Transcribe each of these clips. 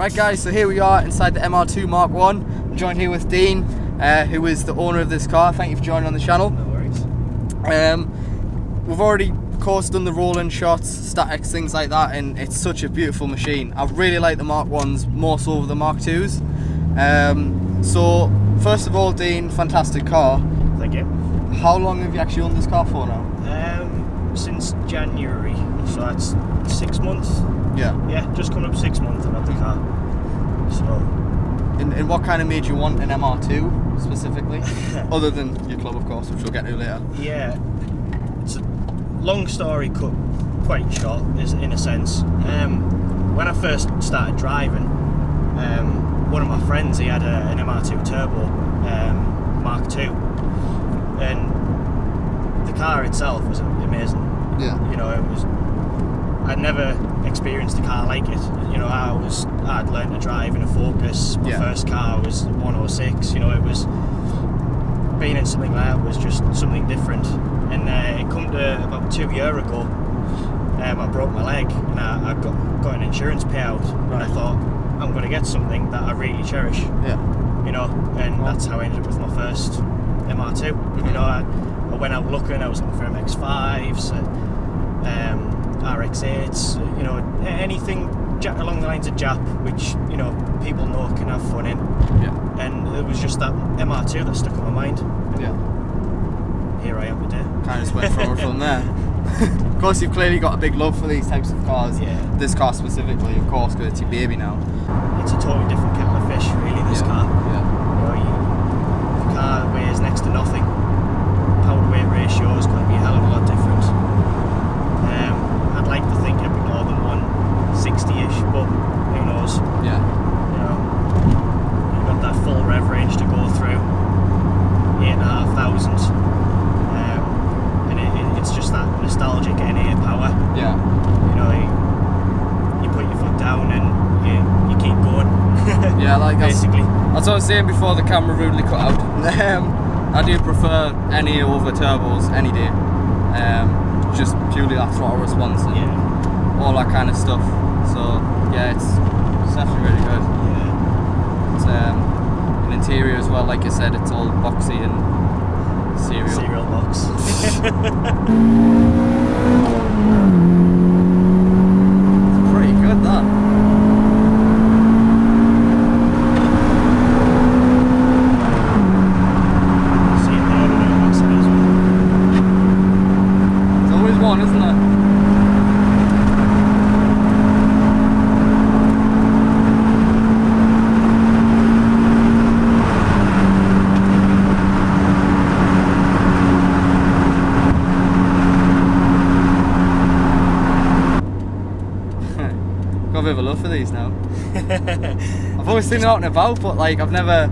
Right guys, so here we are inside the MR2 Mark 1. I'm joined here with Dean, who is the owner of this car. Thank you for joining on the channel. No worries. We've already, of course, done the rolling shots, statics, things like that, and it's such a beautiful machine. I really like the Mark 1s more so over the Mark 2s. So, first of all, Dean, fantastic car. Thank you. How long have you actually owned this car for now? Since January, so that's 6 months. Yeah. Yeah, just coming up 6 months I've had the car. So. And what kind of made you want an MR2 specifically? Other than your club, of course, which we'll get to later. Yeah, it's a long story cut quite short, in a sense. When I first started driving, one of my friends, he had an MR2 Turbo Mark 2, and the car itself was amazing. Yeah. You know, I'd never experienced a car like it. You know, I'd learned to drive in a Focus. My first car was 106. You know, it was being in something like that was just something different. And it come to about 2 years ago. I broke my leg and I got an insurance payout. And I thought, I'm going to get something that I really cherish. Yeah. You know, and that's how I ended up with my first MR2. You know, I went out looking. I was looking for MX5s. RX8s, you know, anything along the lines of Jap, which, you know, people know can have fun in. Yeah. And it was just that MR2 that stuck in my mind. Yeah. Here I am today. Kind of just went forward from there. Of course, you've clearly got a big love for these types of cars. Yeah. This car specifically, of course, because it's your baby now. It's a totally different kettle of fish, really, this car. Yeah. You know, the car weighs next to nothing. Power to weight ratio is going to be a hell of a lot different. I'd like to think it'd be more than 160-ish, but who knows? Yeah. You know, you've got that full rev range to go through, 8,500, and it's just that nostalgic NA power. Yeah. You know, you put your foot down and you keep going. Yeah, like basically. That's what I was saying before the camera rudely cut out. I do prefer NA over turbos any day. Just purely that throttle response and all that kind of stuff. So yeah, it's definitely really good. Yeah. It's an interior as well, like you said, it's all boxy and cereal box. It's pretty good, that. One, isn't it? Got a bit of a love for these now. I've always seen them out and about, but like I've not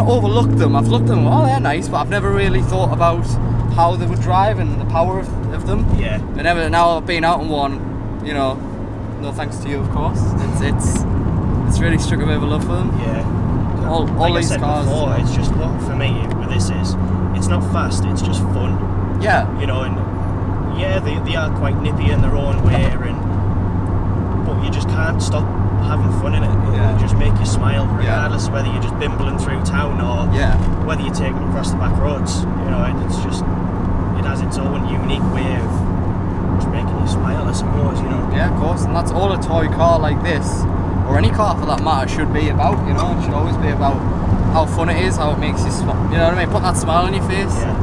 overlooked them. I've looked at them, oh they're nice, but I've never really thought about how they would drive and the power of them. Yeah. And now I've been out on one, you know, no thanks to you of course. It's really struck a bit of a love for them. Yeah. All like these I said cars. Before, it's just what for me with this is, it's not fast, it's just fun. Yeah. You know, and yeah, they are quite nippy in their own way, but you just can't stop having fun in it. It'll just make you smile, regardless of whether you're just bimbling through town or whether you're taking them across the back roads. You know, it's just, it has its own unique way of just making you smile, I suppose, you know. Yeah, of course, and that's all a toy car like this, or any car for that matter, should be about, you know. It should always be about how fun it is, how it makes you smile, you know what I mean, put that smile on your face. Yeah.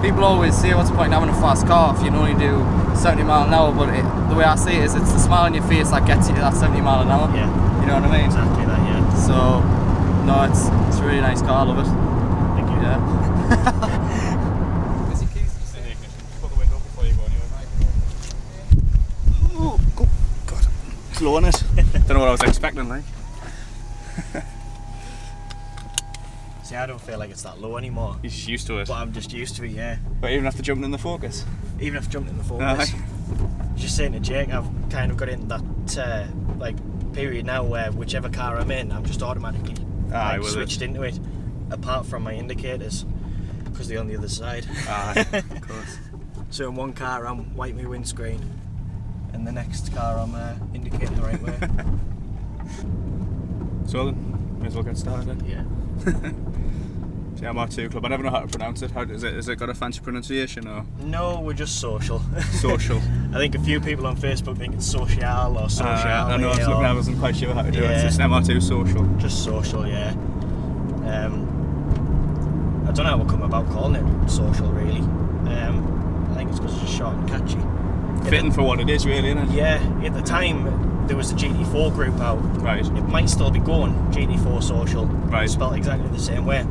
People always say, what's the point in having a fast car if you can only do 70 mile an hour, but the way I see it is, it's the smile on your face that gets you to that 70 mile an hour. Yeah. You know what I mean? Exactly that, yeah. So, no, it's a really nice car, I love it. Thank you. Yeah. Oh, God. Slow on it. Don't know what I was expecting, like. See, I don't feel like it's that low anymore. You're just used to it. But I'm just used to it, yeah. But even after jumping in the Focus? Even after jumping in the Focus. Just saying to Jake, I've kind of got into that like period now where whichever car I'm in, I'm just automatically switched into it, apart from my indicators, because they're on the other side. Of course. So in one car I'm wiping my windscreen, and the next car I'm indicating the right way. So then, may as well get started. Yeah. The MR2 club. I never know how to pronounce it. How is it? Is it got a fancy pronunciation or? No, we're just social. Social. I think a few people on Facebook think it's Sociale or Sociale. I know. I wasn't quite sure how to do it. It's just MR2 social. Just social, yeah. I don't know how we'll come about calling it social, really. I think it's because it's just short and catchy. Fitting for what it is, really, isn't it? Yeah. At the time, there was a GT4 group out. Right. It might still be going, GT4 social. Right. Spelled exactly the same way.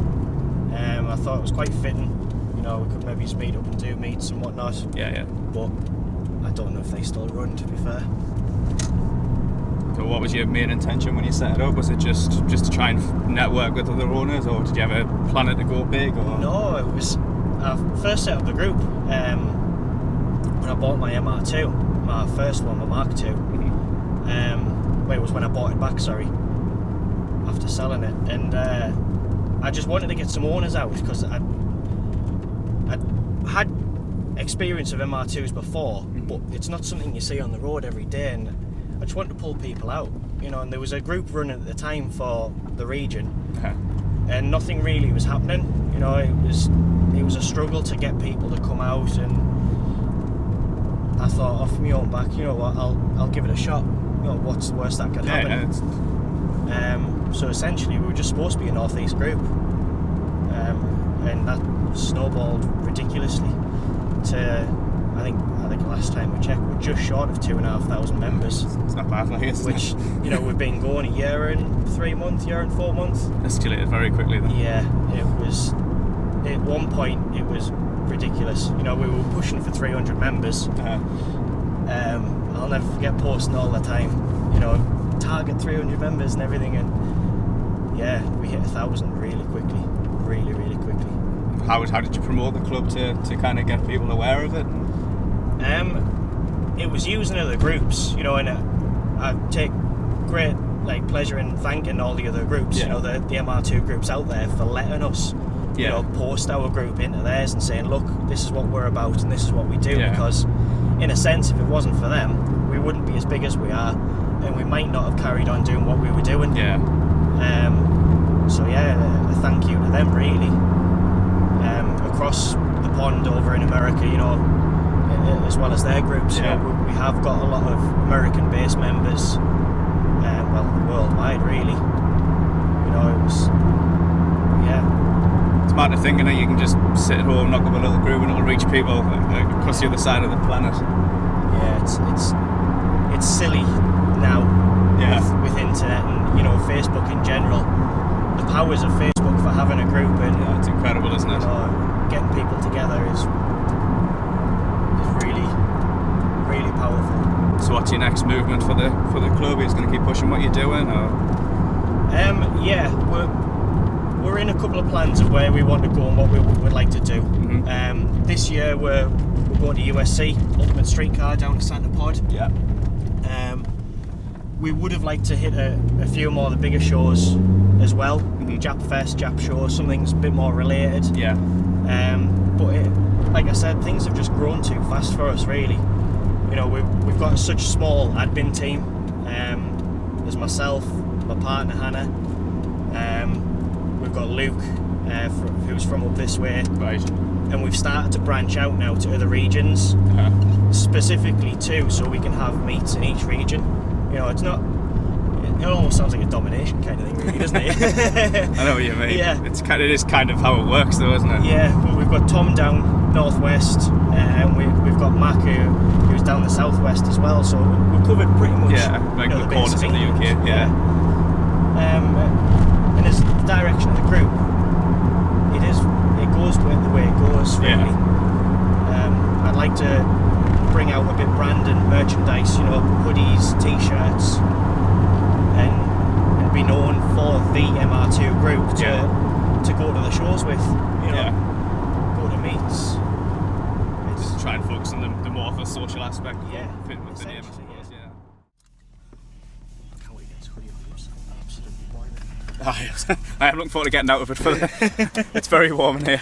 I thought it was quite fitting. You know, we could maybe just meet up and do meets and whatnot. Yeah. But I don't know if they still run, to be fair. So what was your main intention when you set it up? Was it just to try and network with other owners, or did you ever plan it to go big? Or? No, it was... I first set up the group when I bought my MR2, my first one, my Mark II. Well, it was when I bought it back, sorry, after selling it. And I just wanted to get some owners out because I'd had experience of MR2s before, but it's not something you see on the road every day, and I just wanted to pull people out, you know. And there was a group running at the time for the region, and nothing really was happening. You know, it was a struggle to get people to come out, and I thought, off my own back, you know what, I'll give it a shot. You know, what's the worst that could happen? So essentially, we were just supposed to be a northeast group, and that snowballed ridiculously to, I think last time we checked, we're just short of 2,500 members. It's not bad, like, is it? Which, you know, we've been going a year and 3 months, year and 4 months. Escalated very quickly then. Yeah, it was, at one point, it was ridiculous. You know, we were pushing for 300 members. I'll never forget posting all the time, you know, target 300 members and everything, and yeah, we hit 1,000 really quickly. How did you promote the club to kind of get people aware of it? It was using other groups, you know, and I take great pleasure in thanking all the other groups, you know, the MR2 groups out there for letting us, you know, post our group into theirs and saying, look, this is what we're about and this is what we do, because in a sense, if it wasn't for them, we wouldn't be as big as we are, and we might not have carried on doing what we were doing. So yeah, a thank you to them, really. Across the pond over in America, you know, as well as their groups, you know, we have got a lot of American-based members, well, worldwide, really. You know, it was, It's mad to think, you know, you can just sit at home, knock up a little group, and it'll reach people across the other side of the planet. Yeah, it's silly now with internet and, you know, Facebook in general. The powers of Facebook for having a group, and it's incredible, isn't it? You know, getting people together is really powerful. So what's your next movement for the club? Are you going to keep pushing what you're doing, or? Yeah, we're in a couple of plans of where we want to go and what we would like to do. This year we're going to USC, Ultimate Streetcar, down to Santa Pod. Yeah. We would have liked to hit a few more of the bigger shows as well. Jap Fest, Jap shows, something's a bit more related. Yeah. But like I said, things have just grown too fast for us, really. You know, we've got such a small admin team. There's myself, my partner Hannah. We've got Luke, who's from up this way. Right. And we've started to branch out now to other regions, specifically too, so we can have meets in each region. You know, it's not. It almost sounds like a domination kind of thing, really, doesn't it? I know what you mean. Yeah. It is kind of how it works, though, isn't it? Yeah, but we've got Tom down northwest, and we've got Mac who's down the southwest as well. So we've covered pretty much. Yeah, like the corners of the UK. Yeah. And as the direction of the group, it goes the way it goes, really. Yeah. I'd like to bring out a bit brand and merchandise, you know, hoodies, t-shirts, and be known for the MR2 group to go to the shows with, you know, go to meets. Just try and focus on the more of a social aspect. Fit with the name, I suppose. Can't wait to get this hoodie on. Absolutely boiling. I am looking forward to getting out of it. It's very warm in here.